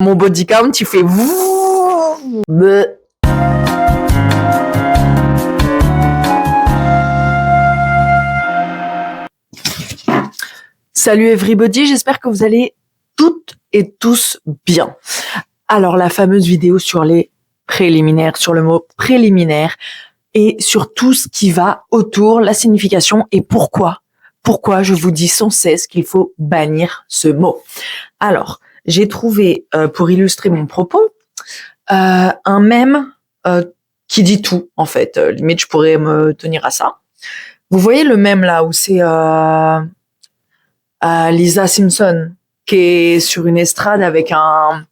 Mon body count, il fait vous. Salut everybody, j'espère que vous allez toutes et tous bien. Alors la fameuse vidéo sur les préliminaires, sur le mot préliminaire et sur tout ce qui va autour, la signification et pourquoi je vous dis sans cesse qu'il faut bannir ce mot. Alors, j'ai trouvé, pour illustrer mon propos, un mème qui dit tout, en fait. Limite, je pourrais me tenir à ça. Vous voyez le mème là où c'est Lisa Simpson qui est sur une estrade avec un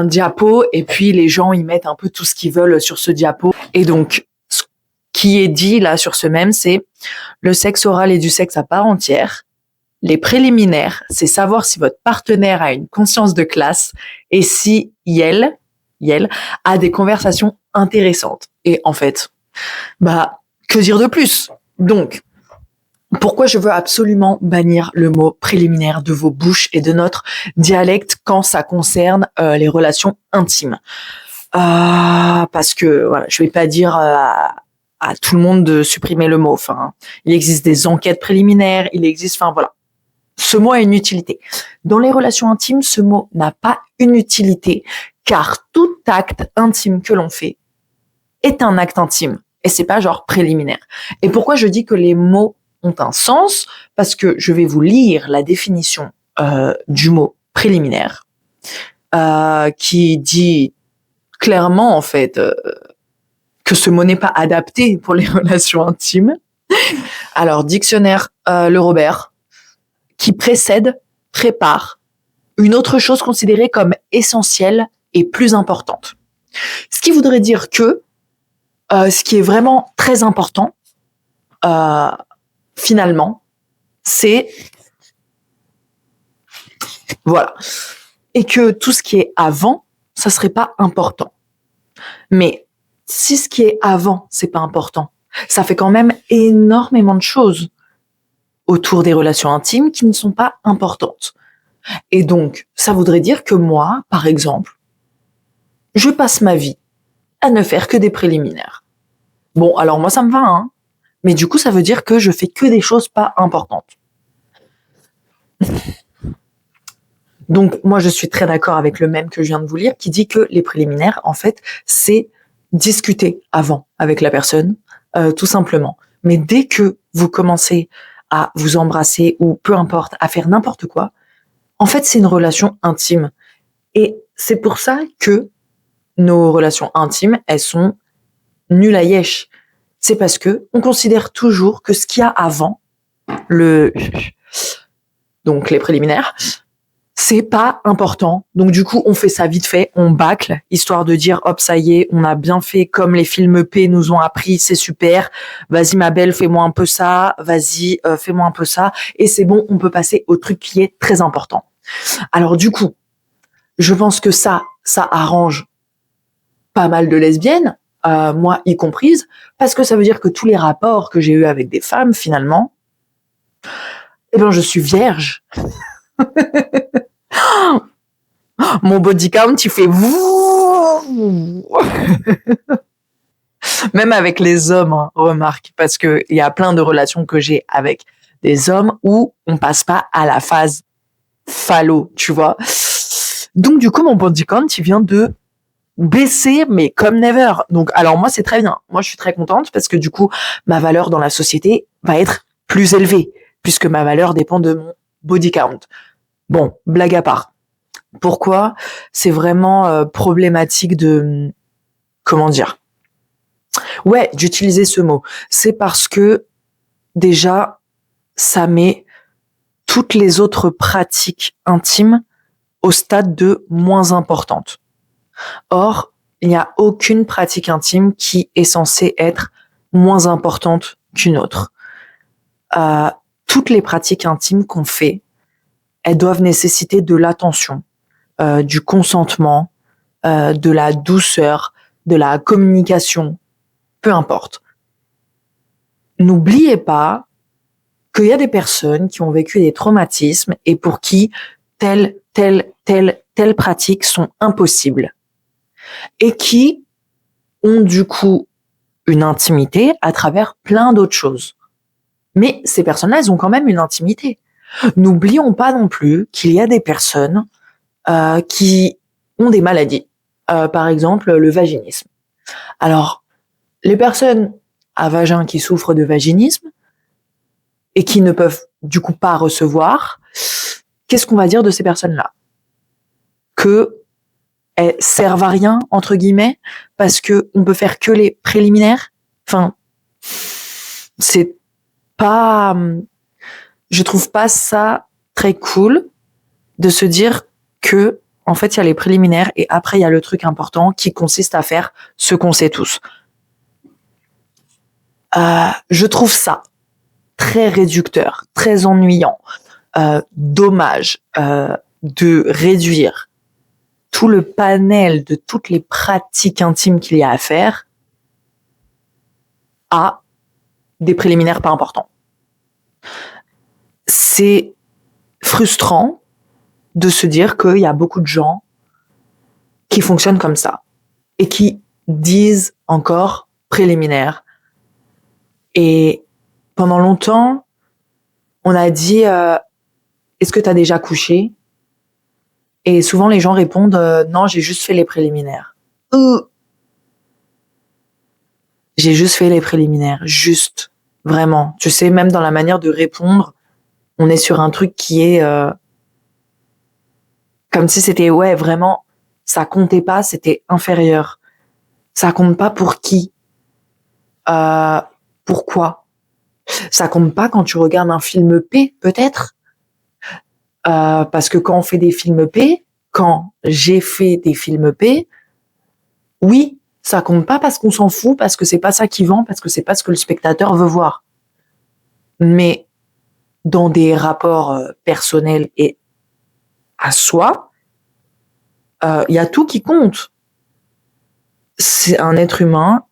diapo et puis les gens ils mettent un peu tout ce qu'ils veulent sur ce diapo. Et donc, ce qui est dit là sur ce mème, c'est le sexe oral est du sexe à part entière. Les préliminaires, c'est savoir si votre partenaire a une conscience de classe et si elle a des conversations intéressantes. Et en fait, que dire de plus? Donc, pourquoi je veux absolument bannir le mot préliminaire de vos bouches et de notre dialecte quand ça concerne les relations intimes? Parce que voilà, je vais pas dire à tout le monde de supprimer le mot. Enfin, il existe des enquêtes préliminaires, il existe, enfin voilà. Ce mot a une utilité. Dans les relations intimes, ce mot n'a pas une utilité, car tout acte intime que l'on fait est un acte intime. Et c'est pas genre préliminaire. Et pourquoi je dis que les mots ont un sens? Parce que je vais vous lire la définition du mot préliminaire, qui dit clairement, en fait, que ce mot n'est pas adapté pour les relations intimes. Alors, dictionnaire Le Robert, qui précède, prépare une autre chose considérée comme essentielle et plus importante. Ce qui voudrait dire que ce qui est vraiment très important, finalement, c'est voilà, et que tout ce qui est avant, ça serait pas important. Mais si ce qui est avant, c'est pas important, ça fait quand même énormément de choses autour des relations intimes qui ne sont pas importantes. Et donc, ça voudrait dire que moi, par exemple, je passe ma vie à ne faire que des préliminaires. Bon, alors moi, ça me va, hein. Mais du coup, ça veut dire que je fais que des choses pas importantes. Donc, moi, je suis très d'accord avec le mème que je viens de vous lire qui dit que les préliminaires, en fait, c'est discuter avant avec la personne, tout simplement. Mais dès que vous commencez à vous embrasser ou peu importe, à faire n'importe quoi, en fait, c'est une relation intime. Et c'est pour ça que nos relations intimes, elles sont nulles à yesh. C'est parce que on considère toujours que ce qu'il y a avant, donc les préliminaires, c'est pas important. Donc du coup, on fait ça vite fait, on bâcle, histoire de dire hop, ça y est, on a bien fait comme les films P nous ont appris, c'est super. Vas-y ma belle, fais-moi un peu ça, vas-y, fais-moi un peu ça et c'est bon, on peut passer au truc qui est très important. Alors du coup, je pense que ça arrange pas mal de lesbiennes, moi y comprise, parce que ça veut dire que tous les rapports que j'ai eus avec des femmes, finalement, je suis vierge. Mon body count, il fait vous. Même avec les hommes, hein, remarque, parce que il y a plein de relations que j'ai avec des hommes où on passe pas à la phase phallo, tu vois. Donc du coup, mon body count, il vient de baisser, mais comme never. Donc, alors moi, c'est très bien. Moi, je suis très contente parce que du coup, ma valeur dans la société va être plus élevée puisque ma valeur dépend de mon body count. Bon, blague à part. Pourquoi c'est vraiment problématique de comment dire d'utiliser ce mot. C'est parce que déjà ça met toutes les autres pratiques intimes au stade de moins importante. Or, il n'y a aucune pratique intime qui est censée être moins importante qu'une autre. Toutes les pratiques intimes qu'on fait, elles doivent nécessiter de l'attention, du consentement, de la douceur, de la communication, peu importe. N'oubliez pas qu'il y a des personnes qui ont vécu des traumatismes et pour qui tel telles pratiques sont impossibles et qui ont du coup une intimité à travers plein d'autres choses. Mais ces personnes-là, elles ont quand même une intimité. N'oublions pas non plus qu'il y a des personnes qui ont des maladies. Par exemple, le vaginisme. Alors, les personnes à vagin qui souffrent de vaginisme et qui ne peuvent du coup pas recevoir, qu'est-ce qu'on va dire de ces personnes-là? Que elles servent à rien, entre guillemets, parce que on peut faire que les préliminaires. Enfin, c'est pas, je trouve pas ça très cool de se dire que, en fait, il y a les préliminaires et après, il y a le truc important qui consiste à faire ce qu'on sait tous. Je trouve ça très réducteur, très ennuyant, dommage de réduire tout le panel de toutes les pratiques intimes qu'il y a à faire à des préliminaires pas importants. C'est frustrant de se dire qu'il y a beaucoup de gens qui fonctionnent comme ça et qui disent encore préliminaire. Et pendant longtemps, on a dit est-ce que tu as déjà couché? Et souvent les gens répondent non, j'ai juste fait les préliminaires. J'ai juste fait les préliminaires, juste, vraiment. Tu sais, même dans la manière de répondre, on est sur un truc qui est comme si c'était ouais, vraiment, ça comptait pas, c'était inférieur. Ça compte pas pour qui? Pourquoi? Ça compte pas quand tu regardes un film P, peut-être? Parce que quand on fait des films P, quand j'ai fait des films P, oui, ça compte pas parce qu'on s'en fout, parce que c'est pas ça qui vend, parce que c'est pas ce que le spectateur veut voir. Mais dans des rapports personnels et à soi, il y a tout qui compte. C'est un être humain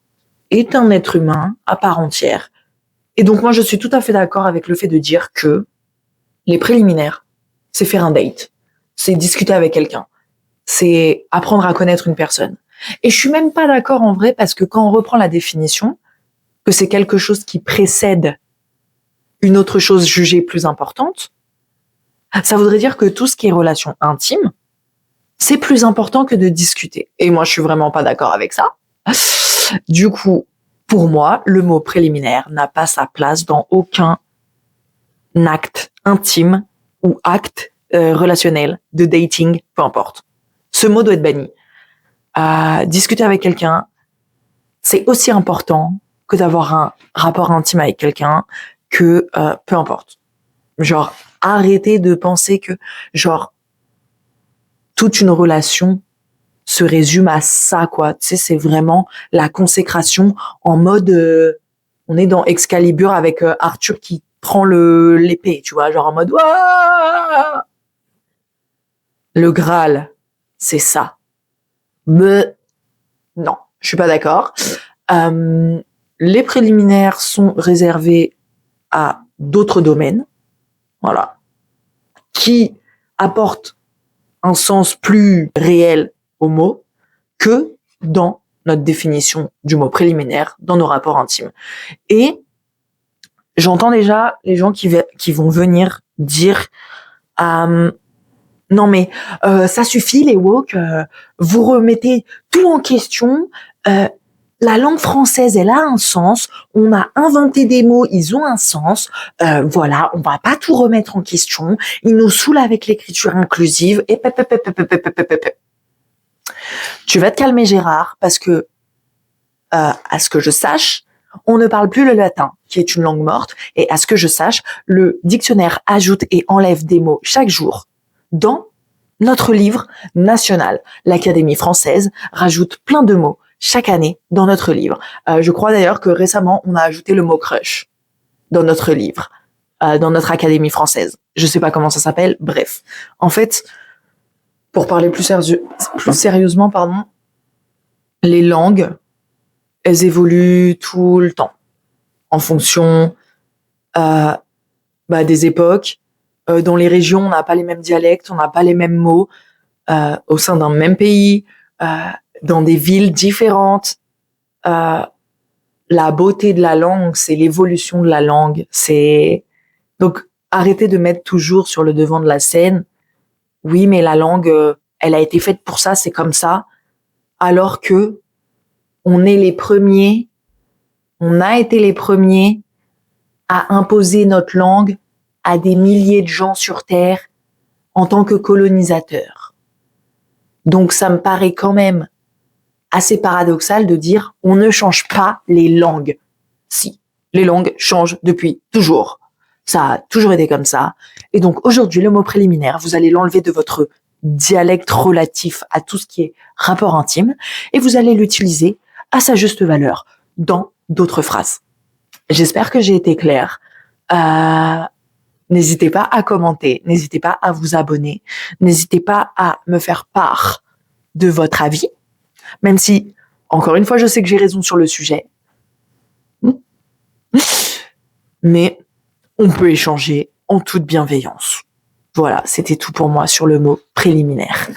est un être humain à part entière. Et donc moi, je suis tout à fait d'accord avec le fait de dire que les préliminaires, c'est faire un date, c'est discuter avec quelqu'un, c'est apprendre à connaître une personne. Et je suis même pas d'accord en vrai parce que quand on reprend la définition, que c'est quelque chose qui précède une autre chose jugée plus importante, ça voudrait dire que tout ce qui est relation intime, c'est plus important que de discuter. Et moi, je suis vraiment pas d'accord avec ça. Du coup, pour moi, le mot préliminaire n'a pas sa place dans aucun acte intime ou acte relationnel de dating, peu importe. Ce mot doit être banni. Discuter avec quelqu'un, c'est aussi important que d'avoir un rapport intime avec quelqu'un que peu importe. Genre, arrêtez de penser que, genre, toute une relation se résume à ça, quoi. Tu sais, c'est vraiment la consécration en mode, on est dans Excalibur avec Arthur qui prend l'épée, tu vois, genre en mode, Ouah le Graal, c'est ça. Mais non, je suis pas d'accord. Les préliminaires sont réservés à d'autres domaines, voilà, qui apportent un sens plus réel au mot que dans notre définition du mot préliminaire dans nos rapports intimes. Et j'entends déjà les gens qui vont venir dire non mais ça suffit les woke, vous remettez tout en question, la langue française elle a un sens, on a inventé des mots, ils ont un sens, voilà, on va pas tout remettre en question, ils nous saoulent avec l'écriture inclusive et tu vas te calmer Gérard parce que à ce que je sache, on ne parle plus le latin, qui est une langue morte, et à ce que je sache, le dictionnaire ajoute et enlève des mots chaque jour dans notre livre national. L'Académie française rajoute plein de mots chaque année dans notre livre. Je crois d'ailleurs que récemment, on a ajouté le mot crush dans notre livre, dans notre Académie française. Je sais pas comment ça s'appelle, bref. En fait, pour parler plus sérieusement, pardon, les langues, elles évoluent tout le temps en fonction des époques. Dans les régions, on n'a pas les mêmes dialectes, on n'a pas les mêmes mots. au sein d'un même pays, dans des villes différentes. La beauté de la langue, c'est l'évolution de la langue. Donc arrêtez de mettre toujours sur le devant de la scène. Oui, mais la langue, elle a été faite pour ça, c'est comme ça. Alors que on est les premiers, on a été les premiers à imposer notre langue à des milliers de gens sur Terre en tant que colonisateurs. Donc ça me paraît quand même assez paradoxal de dire on ne change pas les langues. Si, les langues changent depuis toujours. Ça a toujours été comme ça. Et donc aujourd'hui, le mot préliminaire, vous allez l'enlever de votre dialecte relatif à tout ce qui est rapport intime et vous allez l'utiliser à sa juste valeur dans d'autres phrases. J'espère que j'ai été claire. N'hésitez pas à commenter, n'hésitez pas à vous abonner, n'hésitez pas à me faire part de votre avis, même si, encore une fois, je sais que j'ai raison sur le sujet. Mais on peut échanger en toute bienveillance. Voilà, c'était tout pour moi sur le mot préliminaire.